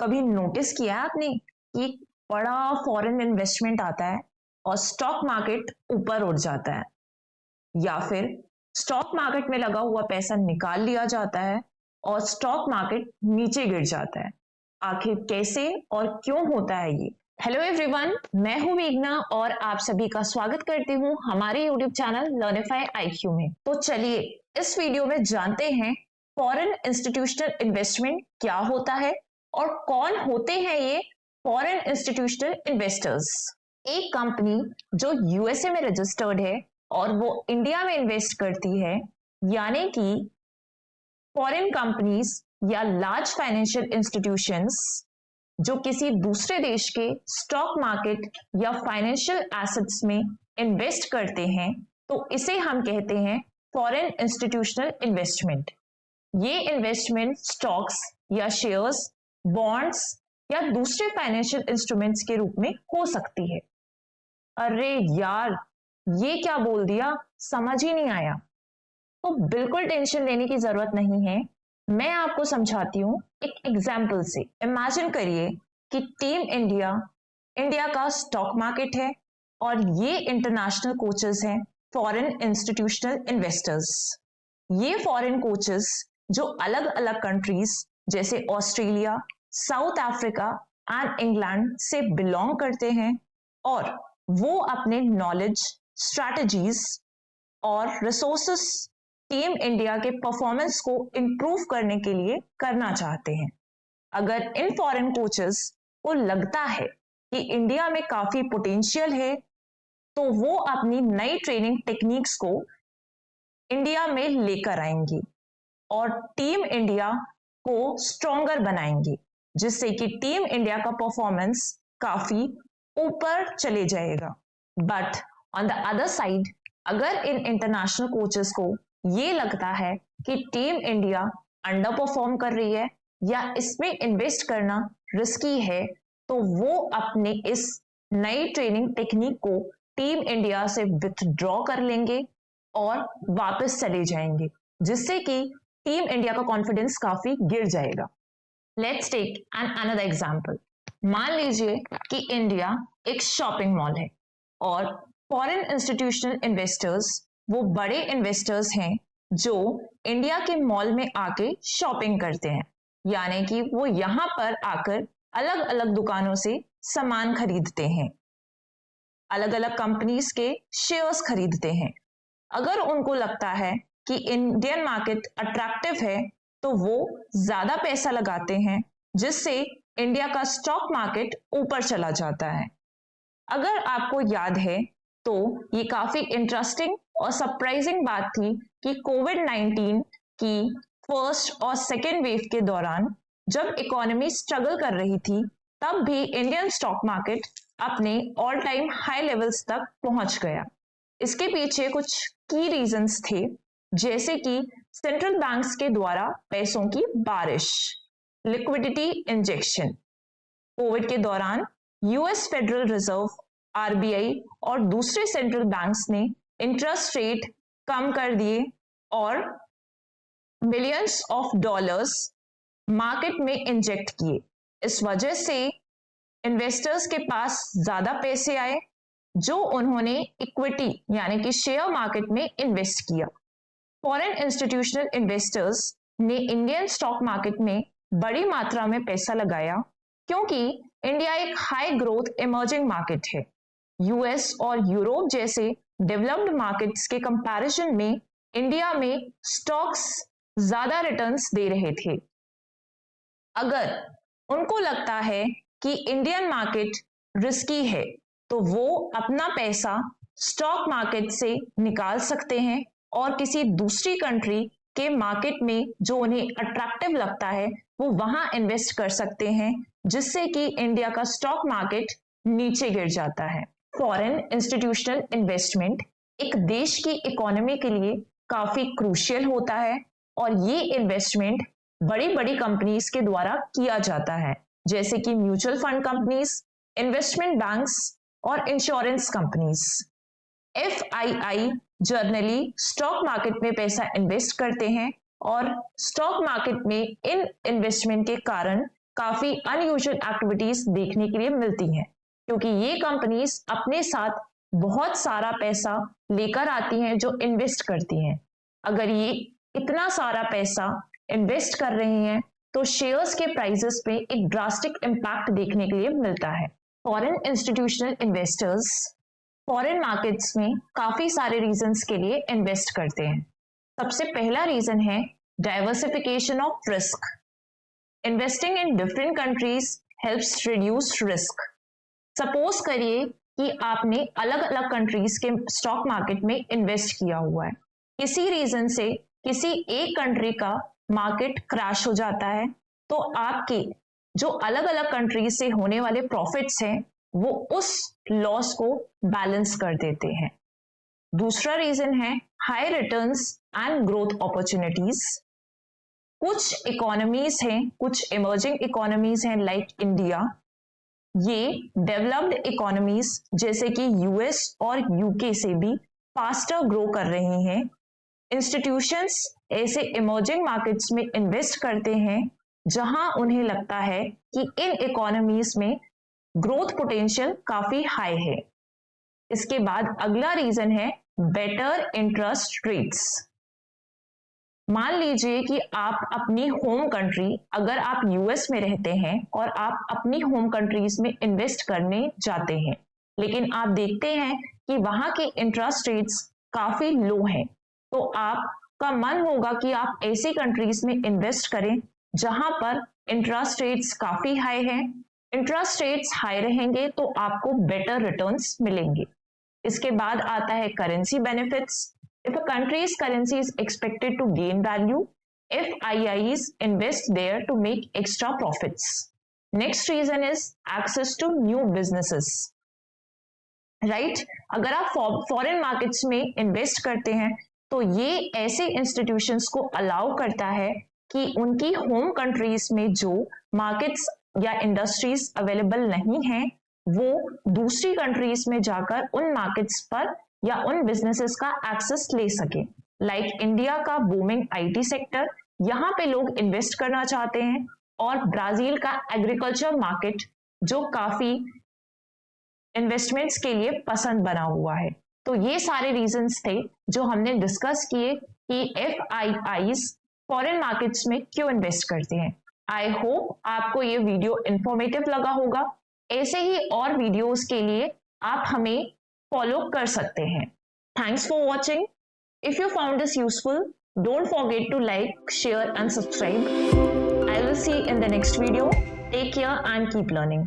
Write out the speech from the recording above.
कभी नोटिस किया है आपने कि बड़ा फॉरेन इन्वेस्टमेंट आता है और स्टॉक मार्केट ऊपर उठ जाता है, या फिर स्टॉक मार्केट में लगा हुआ पैसा निकाल लिया जाता है और स्टॉक मार्केट नीचे गिर जाता है। आखिर कैसे और क्यों होता है ये? हेलो एवरीवन, मैं हूं मेघना और आप सभी का स्वागत करती हूं हमारे यूट्यूब चैनल लर्निफाई आईक्यू में। तो चलिए इस वीडियो में जानते हैं फॉरेन इंस्टीट्यूशनल इन्वेस्टमेंट क्या होता है और कौन होते हैं ये फॉरेन इंस्टीट्यूशनल इन्वेस्टर्स। एक कंपनी जो यूएसए में रजिस्टर्ड है और वो इंडिया में इन्वेस्ट करती है, यानी कि फॉरेन कंपनीज या लार्ज फाइनेंशियल इंस्टीट्यूशंस जो किसी दूसरे देश के स्टॉक मार्केट या फाइनेंशियल एसेट्स में इन्वेस्ट करते हैं, तो इसे हम कहते हैं फॉरेन इंस्टीट्यूशनल इन्वेस्टमेंट। ये इन्वेस्टमेंट स्टॉक्स या शेयर्स, बॉन्ड्स या दूसरे फाइनेंशियल इंस्ट्रूमेंट्स के रूप में हो सकती है। अरे यार, ये क्या बोल दिया, समझ ही नहीं आया। तो बिल्कुल टेंशन लेने की जरूरत नहीं है, मैं आपको समझाती हूँ एक एग्जाम्पल से। इमेजिन करिए कि टीम इंडिया का स्टॉक मार्केट है और ये इंटरनेशनल कोचेस हैं फॉरेन इंस्टीट्यूशनल इन्वेस्टर्स। ये फॉरेन कोचेस जो अलग अलग कंट्रीज जैसे Australia, south Africa and England से बिलोंग करते हैं और वो अपने नॉलेज, स्ट्रैटेजीज और रिसोर्सेस टीम इंडिया के परफॉर्मेंस को इंप्रूव करने के लिए करना चाहते हैं। अगर इन फॉरेन कोचेस को लगता है कि इंडिया में काफी पोटेंशियल है, तो वो अपनी नई ट्रेनिंग टेक्निक्स को इंडिया में लेकर आएंगे और टीम इंडिया को स्ट्रॉन्गर बनाएंगे, जिससे कि टीम इंडिया का परफॉर्मेंस काफी ऊपर चले जाएगा। But on the other side, अगर इन इंटरनेशनल कोचेस को ये लगता है कि टीम इंडिया अंडर परफॉर्म कर रही है या इसमें इन्वेस्ट करना रिस्की है, तो वो अपने इस नई ट्रेनिंग टेक्निक को टीम इंडिया से विथड्रॉ कर लेंगे और वापस चले जाएंगे, जिससे कि टीम इंडिया का कॉन्फिडेंस काफी गिर जाएगा। Let's take an another example. मान लीजिए कि इंडिया एक शॉपिंग मॉल है और फॉरेन इंस्टीट्यूशनल इन्वेस्टर्स वो बड़े इन्वेस्टर्स हैं जो इंडिया के मॉल में आके शॉपिंग करते हैं, यानी कि वो यहाँ पर आकर अलग अलग दुकानों से सामान खरीदते हैं, अलग अलग कंपनीज के शेयर्स खरीदते हैं। अगर उनको लगता है कि इंडियन मार्केट अट्रैक्टिव है, तो वो ज्यादा पैसा लगाते हैं, जिससे इंडिया का स्टॉक मार्केट ऊपर चला जाता है। अगर आपको याद है तो ये काफी इंटरेस्टिंग और सरप्राइजिंग बात थी कि कोविड-19 की फर्स्ट और सेकेंड वेव के दौरान जब इकोनॉमी स्ट्रगल कर रही थी, तब भी इंडियन स्टॉक मार्केट अपने ऑल टाइम हाई लेवल्स तक पहुंच गया। इसके पीछे कुछ की रीजंस थे, जैसे कि सेंट्रल बैंक्स के द्वारा पैसों की बारिश, लिक्विडिटी इंजेक्शन। कोविड के दौरान यूएस फेडरल रिजर्व, आरबीआई और दूसरे सेंट्रल बैंक्स ने इंटरेस्ट रेट कम कर दिए और बिलियंस ऑफ डॉलर्स मार्केट में इंजेक्ट किए। इस वजह से इन्वेस्टर्स के पास ज्यादा पैसे आए, जो उन्होंने इक्विटी यानी कि शेयर मार्केट में इन्वेस्ट किया। फॉरेन इंस्टीट्यूशनल इन्वेस्टर्स ने इंडियन स्टॉक मार्केट में बड़ी मात्रा में पैसा लगाया, क्योंकि इंडिया एक हाई ग्रोथ इमर्जिंग मार्केट है। यूएस और यूरोप जैसे डेवलप्ड मार्केट्स के कंपैरिजन में इंडिया में स्टॉक्स ज्यादा रिटर्न्स दे रहे थे। अगर उनको लगता है कि इंडियन मार्केट रिस्की है, तो वो अपना पैसा स्टॉक मार्केट से निकाल सकते हैं और किसी दूसरी कंट्री के मार्केट में जो उन्हें अट्रैक्टिव लगता है वो वहां इन्वेस्ट कर सकते हैं, जिससे कि इंडिया का स्टॉक मार्केट नीचे गिर जाता है। फॉरेन इंस्टीट्यूशनल इन्वेस्टमेंट एक देश की इकोनॉमी के लिए काफी क्रूशियल होता है और ये इन्वेस्टमेंट बड़ी बड़ी कंपनीज के द्वारा किया जाता है, जैसे कि mutual fund companies, investment banks और insurance companies. FII generally stock market में पैसा इन्वेस्ट करते हैं और स्टॉक मार्केट में इन इन्वेस्टमेंट के कारण काफी अनयूजुअल एक्टिविटीज देखने के लिए मिलती हैं, क्योंकि ये कंपनीज अपने साथ बहुत सारा पैसा लेकर आती हैं जो इन्वेस्ट करती हैं। अगर ये इतना सारा पैसा इन्वेस्ट कर रही हैं तो शेयर्स के प्राइसेस पे एक ड्रास्टिक इम्पैक्ट देखने के लिए मिलता है। Foreign institutional investors foreign markets में काफी सारे रीजंस के लिए इन्वेस्ट करते हैं। सबसे पहला रीजन है diversification of risk. Investing in different countries helps reduce risk. Suppose करिए कि आपने अलग अलग कंट्रीज के स्टॉक मार्केट में इन्वेस्ट किया हुआ है। किसी रीजन से किसी एक कंट्री का मार्केट क्रैश हो जाता है तो आपके जो अलग अलग कंट्रीज से होने वाले प्रॉफिट्स हैं वो उस लॉस को बैलेंस कर देते हैं। दूसरा रीजन है high returns and growth opportunities. कुछ इकोनॉमीज हैं, कुछ इमर्जिंग इकोनॉमीज हैं लाइक इंडिया, ये डेवलप्ड इकोनॉमीज जैसे कि यूएस और यूके से भी फास्टर ग्रो कर रही हैं। इंस्टीट्यूशंस ऐसे इमर्जिंग मार्केट्स में इन्वेस्ट करते हैं जहां उन्हें लगता है कि इन इकोनॉमीज में ग्रोथ पोटेंशियल काफी हाई है। इसके बाद अगला रीजन है बेटर इंटरेस्ट रेट्स। मान लीजिए कि आप अपनी होम कंट्री, अगर आप यूएस में रहते हैं और आप अपनी होम कंट्रीज में इन्वेस्ट करने जाते हैं, लेकिन आप देखते हैं कि वहां के इंटरेस्ट रेट्स काफी लो हैं, तो आपका मन होगा कि आप ऐसी कंट्रीज में इन्वेस्ट करें जहां पर इंटरेस्ट रेट्स काफी हाई हैं। इंटरेस्ट रेट्स हाई रहेंगे तो आपको बेटर रिटर्न्स मिलेंगे। इसके बाद आता है currency benefits. If a country's currency is expected to gain value, FIIs invest there to make extra profits. Next reason is access to new businesses. Right? अगर आप फॉरेन मार्केट्स में इन्वेस्ट करते हैं तो ये ऐसे इंस्टीट्यूशंस को अलाउ करता है कि उनकी होम कंट्रीज में जो मार्केट्स या इंडस्ट्रीज अवेलेबल नहीं हैं वो दूसरी कंट्रीज में जाकर उन मार्केट्स पर या उन बिजनेसेस का एक्सेस ले सके। लाइक इंडिया का बूमिंग आईटी सेक्टर, यहाँ पे लोग इन्वेस्ट करना चाहते हैं, और ब्राजील का एग्रीकल्चर मार्केट जो काफी इन्वेस्टमेंट्स के लिए पसंद बना हुआ है। तो ये सारे रीजंस थे जो हमने डिस्कस किए कि FIIs फॉरेन मार्केट्स में क्यों इन्वेस्ट करते हैं। आई होप आपको ये वीडियो इंफॉर्मेटिव लगा होगा। ऐसे ही और वीडियोस के लिए आप हमें फॉलो कर सकते हैं। Thanks for watching. If you found this useful, don't forget to like, share and subscribe. I will see in the next video. Take care and keep learning.